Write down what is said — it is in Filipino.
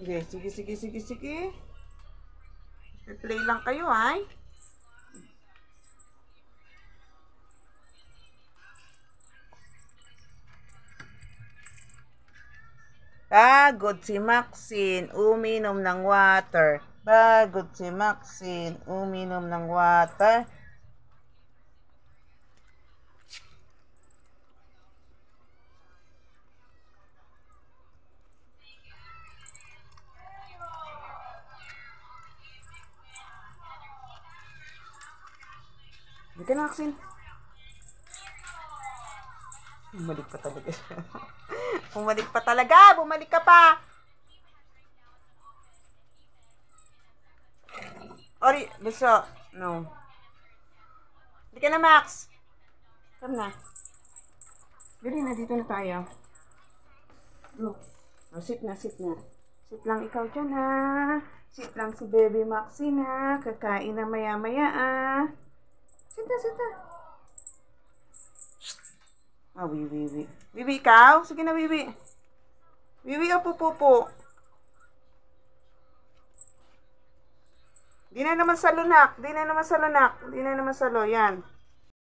Okay, sige. Play lang kayo, ay. Pagod si Maxine, uminom ng water. Pagod si Maxine, uminom ng water. Hindi ka na, Maxine. Bumalik pa talaga siya. Bumalik pa talaga! Bumalik ka pa! Ori, gusto. No. Hindi ka na, Max. Come na. Dali na, dito na tayo. Go. Oh, sit na. Sit lang ikaw dyan, ha. Sit lang si Baby Maxine, ha. Kakain na maya-maya, ah. Sit na. Ah, Wiwi. Wiwi, ikaw? Sige na, Wiwi. Wiwi, pupo. Di na naman sa lunak. Di na naman sa lo. Yan.